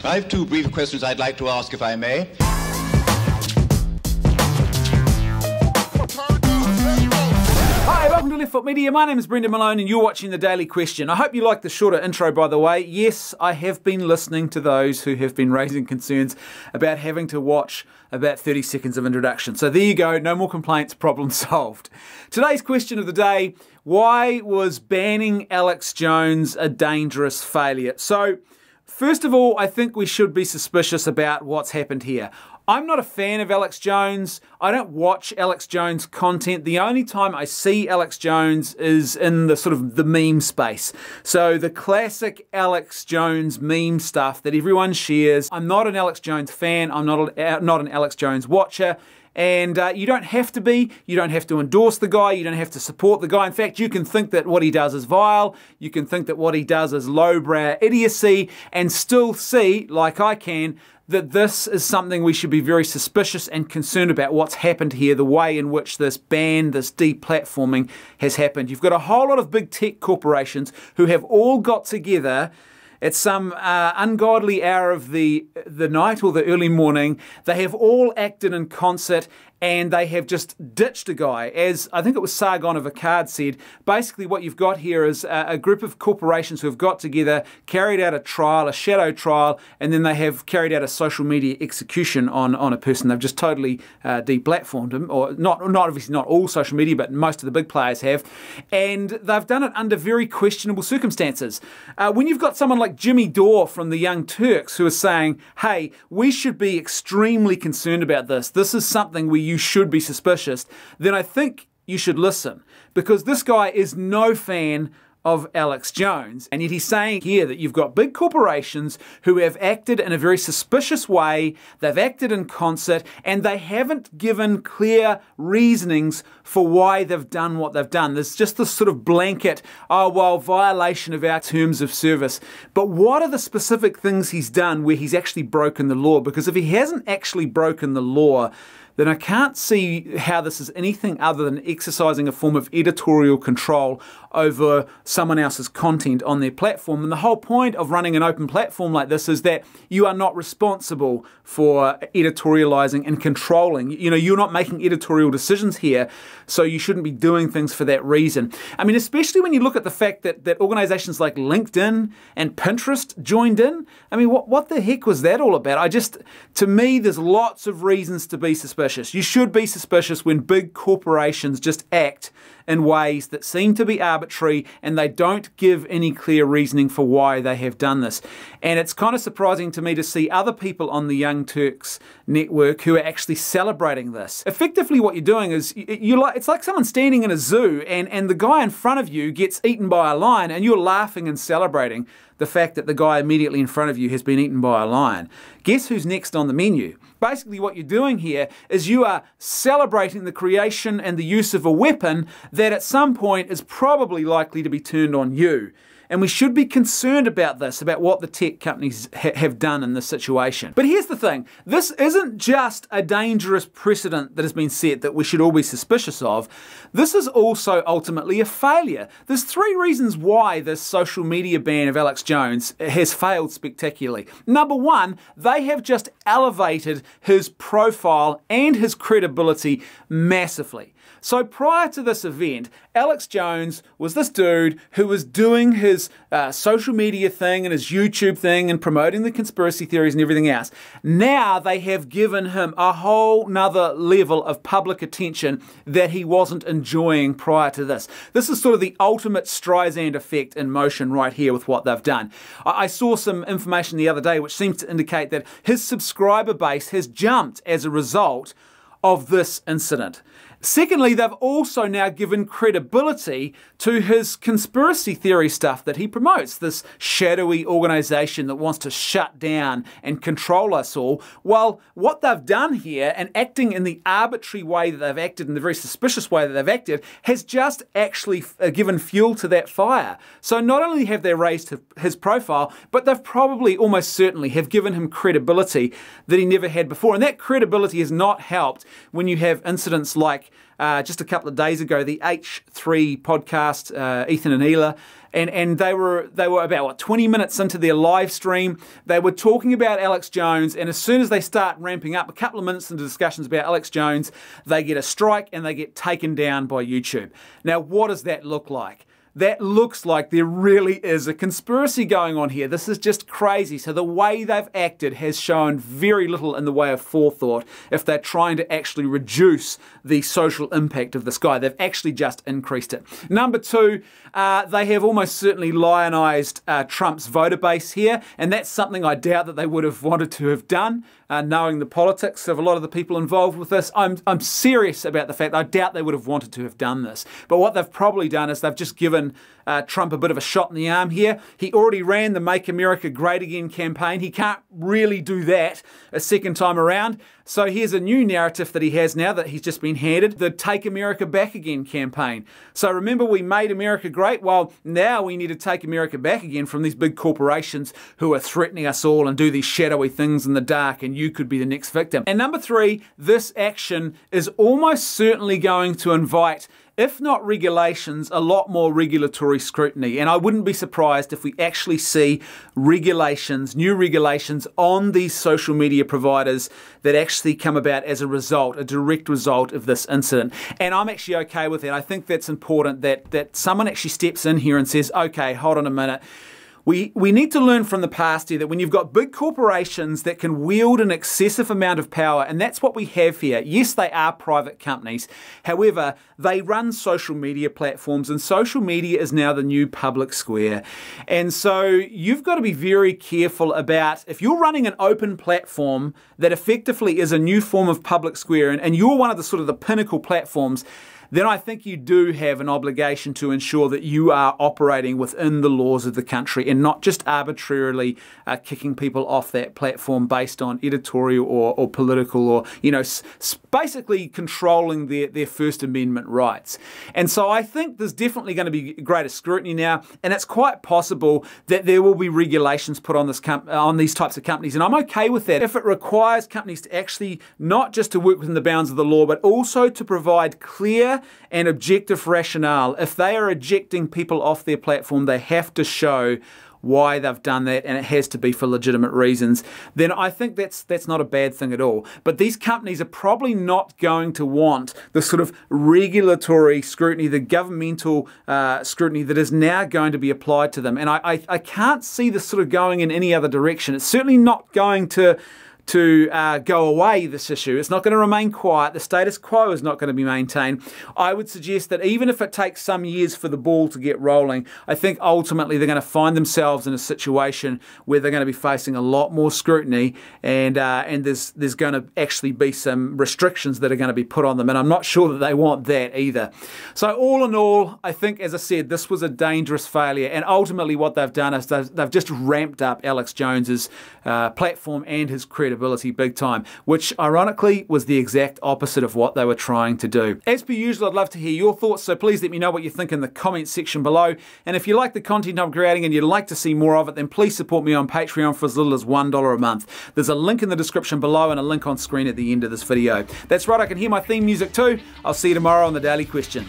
I have two brief questions I'd like to ask, if I may. Hi, welcome to Left Foot Media. My name is Brendan Malone and you're watching The Daily Question. I hope you like the shorter intro, by the way. Yes, I have been listening to those who have been raising concerns about having to watch about 30 seconds of introduction. So there you go, no more complaints, problem solved. Today's question of the day: why was banning Alex Jones a dangerous failure? So, first of all, I think we should be suspicious about what's happened here. I'm not a fan of Alex Jones. I don't watch Alex Jones content. The only time I see Alex Jones is in the sort of the meme space. So the classic Alex Jones meme stuff that everyone shares. I'm not an Alex Jones fan. I'm not an Alex Jones watcher. And you don't have to be. You don't have to endorse the guy. You don't have to support the guy. In fact, you can think that what he does is vile. You can think that what he does is lowbrow idiocy and still see, like I can, that this is something we should be very suspicious and concerned about what's happened here, the way in which this ban, this deplatforming has happened. You've got a whole lot of big tech corporations who have all got together at some ungodly hour of the night or the early morning. They have all acted in concert and they have just ditched a guy. As I think it was Sargon of Akkad said, basically what you've got here is a group of corporations who have got together, carried out a trial, a shadow trial, and then they have carried out a social media execution on a person. They've just totally deplatformed him, or obviously not all social media, but most of the big players have. And they've done it under very questionable circumstances. When you've got someone like Jimmy Dore from the Young Turks who is saying, hey, we should be extremely concerned about this. This is something where you should be suspicious. Then I think you should listen, because this guy is no fan of Alex Jones. And yet he's saying here that you've got big corporations who have acted in a very suspicious way, they've acted in concert, and they haven't given clear reasonings for why they've done what they've done. There's just this sort of blanket, oh, well, violation of our terms of service. But what are the specific things he's done where he's actually broken the law? Because if he hasn't actually broken the law, then I can't see how this is anything other than exercising a form of editorial control over someone else's content on their platform. And the whole point of running an open platform like this is that you are not responsible for editorializing and controlling. You know, you're not making editorial decisions here, so you shouldn't be doing things for that reason. I mean, especially when you look at the fact that organizations like LinkedIn and Pinterest joined in. I mean, what the heck was that all about? To me, there's lots of reasons to be suspicious. You should be suspicious when big corporations just act in ways that seem to be arbitrary and they don't give any clear reasoning for why they have done this. And it's kind of surprising to me to see other people on the Young Turks network who are actually celebrating this. Effectively what you're doing is, it's like someone standing in a zoo and the guy in front of you gets eaten by a lion and you're laughing and celebrating the fact that the guy immediately in front of you has been eaten by a lion. Guess who's next on the menu? Basically what you're doing here is you are celebrating the creation and the use of a weapon that at some point is probably likely to be turned on you. And we should be concerned about this, about what the tech companies have done in this situation. But here's the thing, this isn't just a dangerous precedent that has been set that we should all be suspicious of. This is also ultimately a failure. There's three reasons why this social media ban of Alex Jones has failed spectacularly. Number one, they have just elevated his profile and his credibility massively. So prior to this event, Alex Jones was this dude who was doing his social media thing and his YouTube thing and promoting the conspiracy theories and everything else. Now they have given him a whole nother level of public attention that he wasn't enjoying prior to this. This is sort of the ultimate Streisand effect in motion right here with what they've done. I saw some information the other day which seems to indicate that his subscriber base has jumped as a result of this incident. Secondly, they've also now given credibility to his conspiracy theory stuff that he promotes, this shadowy organization that wants to shut down and control us all. Well, what they've done here, and acting in the arbitrary way that they've acted, in the very suspicious way that they've acted, has just actually given fuel to that fire. So not only have they raised his profile, but they've probably, almost certainly, have given him credibility that he never had before. And that credibility has not helped when you have incidents like just a couple of days ago, the H3 podcast, Ethan and Hila, and they were about 20 minutes into their live stream. They were talking about Alex Jones, and as soon as they start ramping up, a couple of minutes into discussions about Alex Jones, they get a strike and they get taken down by YouTube. Now, what does that look like? That looks like there really is a conspiracy going on here. This is just crazy. So the way they've acted has shown very little in the way of forethought if they're trying to actually reduce the social impact of this guy. They've actually just increased it. Number two, they have almost certainly lionized Trump's voter base here, and that's something I doubt that they would have wanted to have done, knowing the politics of a lot of the people involved with this. I'm serious about the fact that I doubt they would have wanted to have done this. But what they've probably done is they've just given Trump a bit of a shot in the arm here. He already ran the Make America Great Again campaign. He can't really do that a second time around. So here's a new narrative that he has now that he's just been handed, the Take America Back Again campaign. So remember, we made America great? Well, now we need to take America back again from these big corporations who are threatening us all and do these shadowy things in the dark, and you could be the next victim. And number three, this action is almost certainly going to invite, if not regulations, a lot more regulatory scrutiny. And I wouldn't be surprised if we actually see regulations, new regulations on these social media providers that actually come about as a result, a direct result of this incident. And I'm actually okay with it. I think that's important that someone actually steps in here and says, okay, hold on a minute. We need to learn from the past here that when you've got big corporations that can wield an excessive amount of power, and that's what we have here. Yes, they are private companies. However, they run social media platforms, and social media is now the new public square. And so you've got to be very careful about, if you're running an open platform that effectively is a new form of public square, and you're one of the sort of the pinnacle platforms, then I think you do have an obligation to ensure that you are operating within the laws of the country and not just arbitrarily kicking people off that platform based on editorial or political or, basically controlling their First Amendment rights. And so I think there's definitely going to be greater scrutiny now, and it's quite possible that there will be regulations put on these types of companies, and I'm okay with that if it requires companies to actually not just to work within the bounds of the law, but also to provide clear and objective rationale. If they are ejecting people off their platform, they have to show why they've done that, and it has to be for legitimate reasons. Then I think that's not a bad thing at all. But these companies are probably not going to want the sort of regulatory scrutiny, the governmental scrutiny that is now going to be applied to them. And I can't see this sort of going in any other direction. It's certainly not going to go away, this issue. It's not going to remain quiet. The status quo is not going to be maintained. I would suggest that even if it takes some years for the ball to get rolling, I think ultimately they're going to find themselves in a situation where they're going to be facing a lot more scrutiny, and there's going to actually be some restrictions that are going to be put on them, and I'm not sure that they want that either. So all in all, I think, as I said, this was a dangerous failure, and ultimately what they've done is they've just ramped up Alex Jones's platform and his credibility big time, which ironically was the exact opposite of what they were trying to do. As per usual, I'd love to hear your thoughts, so please let me know what you think in the comments section below. And if you like the content I'm creating and you'd like to see more of it, then please support me on Patreon for as little as $1 a month. There's a link in the description below and a link on screen at the end of this video. That's right, I can hear my theme music too. I'll see you tomorrow on The Daily Question.